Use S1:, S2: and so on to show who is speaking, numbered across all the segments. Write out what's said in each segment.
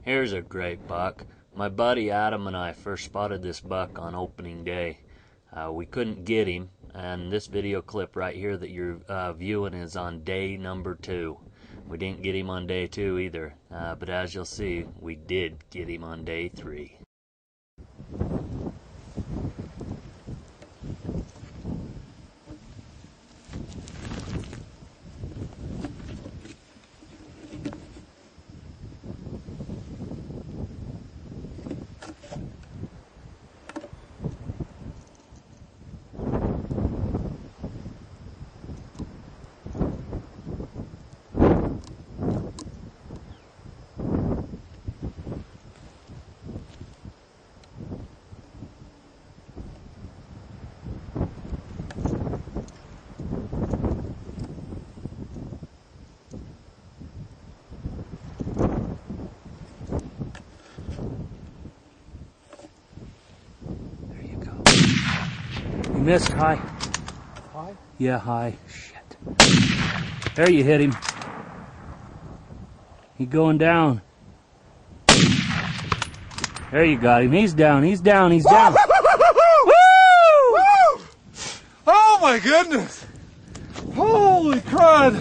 S1: Here's a great buck. My buddy Adam and I first spotted this buck on opening day. We couldn't get him, and this video clip right here that you're viewing is on day number 2. We didn't get him on day 2 either, but as you'll see, we did get him on day 3. Missed high.
S2: High?
S1: Yeah, high. Shit. There you hit him. He going down. There you got him. He's down. He's down. He's down.
S2: Woo! Oh my goodness! Holy crud!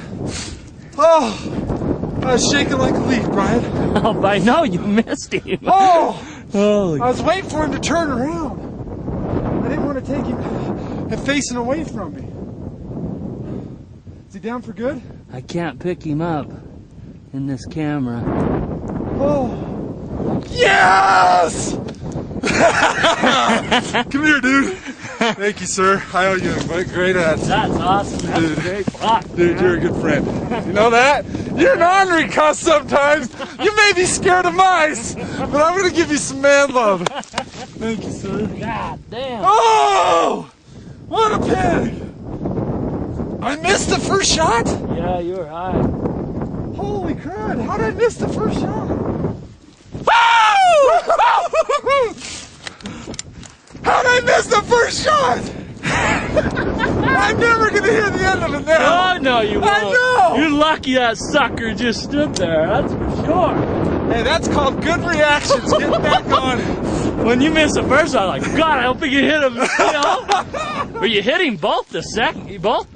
S2: Oh, I was shaking like a leaf, Brian.
S1: Oh, I know you missed him.
S2: Oh!
S1: Holy.
S2: I was waiting for him to turn around. I didn't want to take him and facing away from me. Is he down for good?
S1: I can't pick him up in this camera.
S2: Oh. Yes! Come here, dude. Thank you, sir. I owe you a great answer.
S1: That's awesome. That's
S2: Dude.
S1: a great buck.
S2: Dude, you're a good friend. You know that? You're an ornery cuss sometimes. You may be scared of mice, but I'm going to give you some man love. Thank you, sir.
S1: God damn.
S2: Oh! What a pig! I missed the first shot?
S1: Yeah, you were high.
S2: Holy crud, how did I miss the first shot? How did I miss the first shot? I'm never going to hear the end of it now.
S1: Oh, no, you won't.
S2: I know.
S1: You're lucky that sucker just stood there, that's for sure.
S2: Hey, that's called good reactions, getting back on.
S1: When you miss the first one, I'm like, God, I hope you can hit him, you know? But you hit him both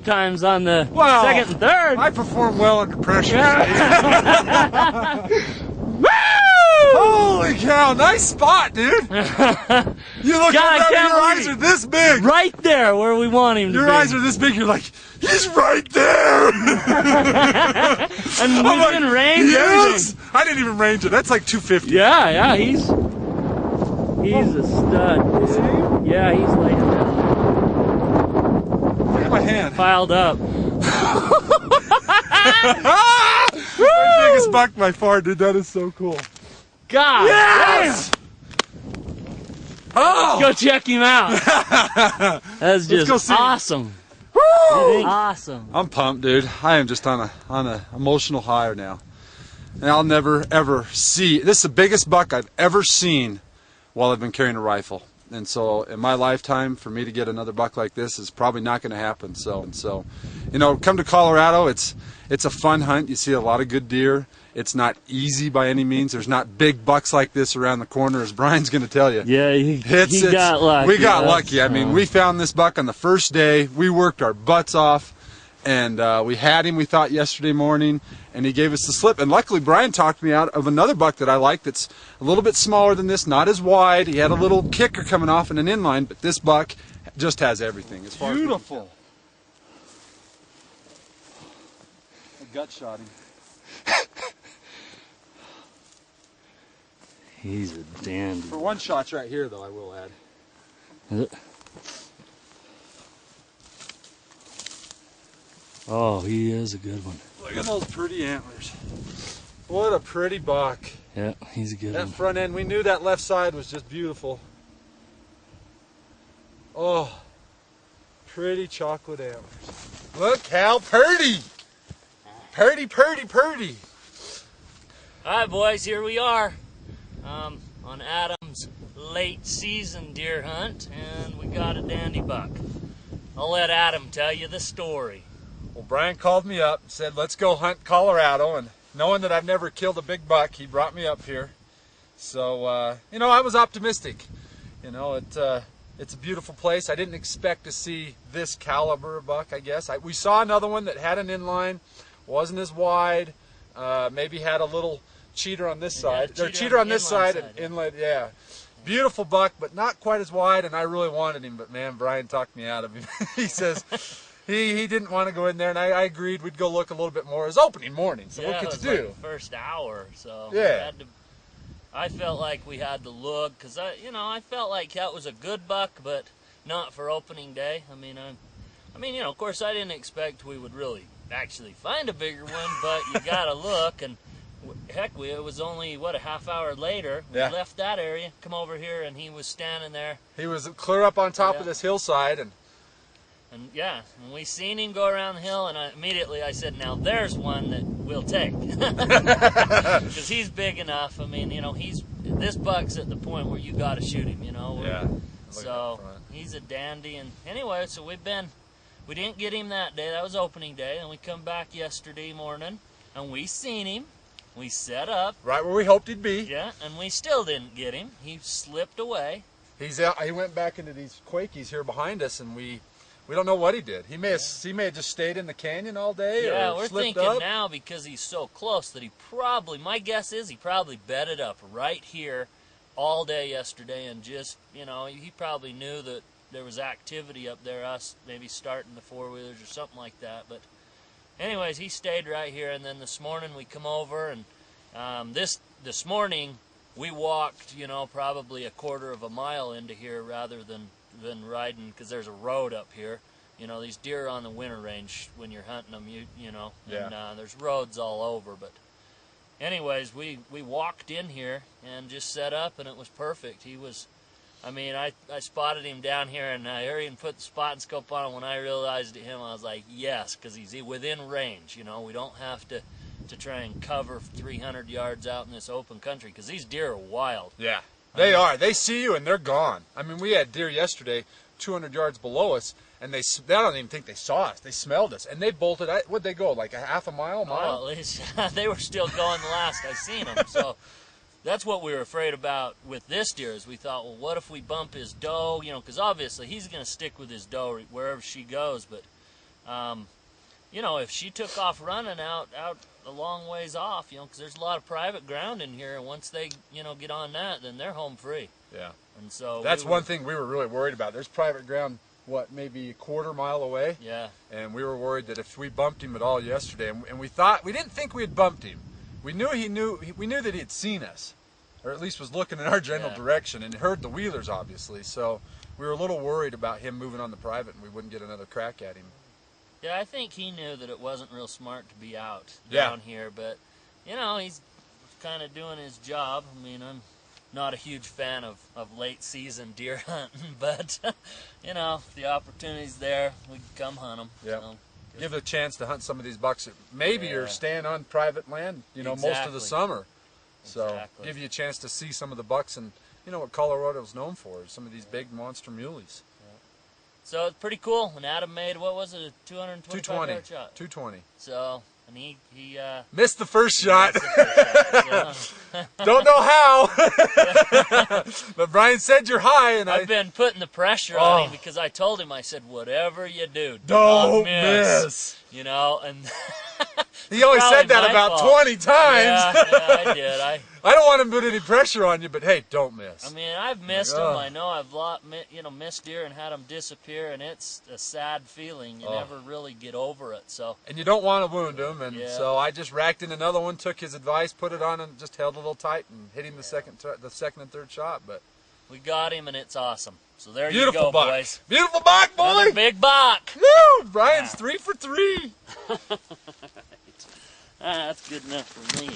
S1: times on the second and third.
S2: I perform well under pressure.
S1: Woo!
S2: Holy cow, nice spot, dude. You look
S1: God,
S2: up
S1: I
S2: there,
S1: can't
S2: your eyes
S1: believe
S2: are this big.
S1: Right there where we want him to be.
S2: Your eyes are this big, you're like, he's right there.
S1: And within range,
S2: yes.
S1: everything.
S2: I didn't even range it. That's like 250.
S1: Yeah, he's a stud, dude. Yeah, he's laying down.
S2: Look at my hand.
S1: Piled up.
S2: My biggest buck by far, dude. That is so cool.
S1: God
S2: Yes!
S1: damn. Oh! Let's go check him out. That's just awesome.
S2: Woo!
S1: Awesome.
S2: I'm pumped, dude. I am just on a emotional high now. And I'll never ever see. This is the biggest buck I've ever seen while I've been carrying a rifle. And so in my lifetime, for me to get another buck like this is probably not going to happen. So, you know, come to Colorado. It's a fun hunt. You see a lot of good deer. It's not easy by any means. There's not big bucks like this around the corner, as Brian's going to tell you.
S1: Yeah, he got lucky.
S2: We got lucky. I mean, we found this buck on the first day. We worked our butts off, and we had him, we thought, yesterday morning, and he gave us the slip. And luckily, Brian talked me out of another buck that I like that's a little bit smaller than this, not as wide. He had a little kicker coming off and an inline, but this buck just has everything. As far beautiful. As I gut shot him.
S1: He's a dandy.
S2: For one shot's right here, though, I will add.
S1: Is it? Oh, he is a good one.
S2: Look at those pretty antlers. What a pretty buck.
S1: Yeah, he's a good one.
S2: That front end, we knew that left side was just beautiful. Oh, pretty chocolate antlers. Look how purty. Purty, purty, purty.
S1: All right, boys, here we are on Adam's late season deer hunt, and we got a dandy buck. I'll let Adam tell you the story.
S2: Well, Brian called me up and said, let's go hunt Colorado, and knowing that I've never killed a big buck, he brought me up here. So, you know, I was optimistic. You know, it's a beautiful place. I didn't expect to see this caliber of buck, I guess. We saw another one that had an inline, wasn't as wide, maybe had a little cheater on this side. Or cheater on this side and inlet, yeah. Beautiful buck, but not quite as wide, and I really wanted him, but man, Brian talked me out of him. He says he didn't want to go in there, and I agreed we'd go look a little bit more. It was opening morning, so what could you do?
S1: Like the first hour, so
S2: yeah.
S1: I felt like we had to look, because I felt like that was a good buck, but not for opening day. I mean, you know, of course, I didn't expect we would really actually find a bigger one, but you gotta look, and heck, it was only, what, a half hour later. We left that area, come over here, and he was standing there.
S2: He was clear up on top of this hillside. And
S1: yeah, and we seen him go around the hill, and immediately I said, now there's one that we'll take. Because he's big enough. I mean, you know, this buck's at the point where you got to shoot him, you know.
S2: Yeah.
S1: So he's a dandy. And anyway, so we didn't get him that day. That was opening day. And we come back yesterday morning, and we seen him. We set up. Right
S2: where we hoped he'd be.
S1: Yeah, and we still didn't get him. He slipped away.
S2: He's out. He went back into these quakies here behind us, and we don't know what he did. He may have just stayed in the canyon all day.
S1: Yeah,
S2: or
S1: we're
S2: slipped
S1: thinking
S2: up.
S1: now, because he's so close, that my guess is he probably bedded up right here all day yesterday, and just, you know, he probably knew that there was activity up there, us maybe starting the four-wheelers or something like that. But anyways, he stayed right here, and then this morning we come over, and this morning we walked, you know, probably a quarter of a mile into here rather than riding, because there's a road up here. You know, these deer are on the winter range when you're hunting them, you know, and there's roads all over. But anyways, we walked in here and just set up, and it was perfect. He was, I mean, I spotted him down here, and I hurried and put the spot and scope on him. When I realized it him, I was like, yes, because he's within range. You know, we don't have to try and cover 300 yards out in this open country, because these deer are wild.
S2: Yeah, they are. They see you and they're gone. I mean, we had deer yesterday 200 yards below us, and I don't even think they saw us. They smelled us, and they bolted. What'd they go, like a half a mile, mile?
S1: Oh, at least they were still going the last I seen them. So that's what we were afraid about with this deer, is we thought, well, what if we bump his doe? You know, because obviously he's going to stick with his doe wherever she goes. But, you know, if she took off running out a long ways off, you know, because there's a lot of private ground in here, and once they, you know, get on that, then they're home free.
S2: Yeah.
S1: And so
S2: that's one thing we were really worried about. There's private ground, what, maybe a quarter mile away?
S1: Yeah.
S2: And we were worried that if we bumped him at all yesterday, and we didn't think we had bumped him. We knew that he had seen us, or at least was looking in our general direction, and heard the wheelers, obviously. So we were a little worried about him moving on the private, and we wouldn't get another crack at him.
S1: Yeah, I think he knew that it wasn't real smart to be out down here, but, you know, he's kind of doing his job. I mean, I'm not a huge fan of late season deer hunting, but, you know, if the opportunity's there, we can come hunt them.
S2: Yeah.
S1: So,
S2: give it a chance to hunt some of these bucks that maybe are staying on private land, you know, most of the summer. So give you a chance to see some of the bucks, and you know what Colorado's known for is some of these big monster muleys.
S1: So it's pretty cool. And Adam made, what was it, a 225 yard shot?
S2: 220.
S1: So, and he
S2: missed the first shot.
S1: So.
S2: Don't know how. But Brian said you're high, and
S1: I've been putting the pressure on him, because I told him, I said, whatever you do,
S2: don't miss.
S1: You know, and
S2: he only said that about 20 times.
S1: Yeah, I did.
S2: I don't want to put any pressure on you, but hey, don't miss.
S1: I mean, I've missed them. I know I've missed deer and had them disappear, and it's a sad feeling. You never really get over it. So.
S2: And you don't want to wound him, and so I just racked in another one, took his advice, put it on, and just held a little tight and hit him the second and third shot. But
S1: we got him, and it's awesome. So there
S2: you go,
S1: buck. Boys.
S2: Beautiful buck, boy.
S1: Another big buck.
S2: Woo! Brian's 3 for 3.
S1: That's good enough for me.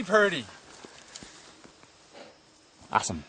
S2: Purdy.
S1: Awesome.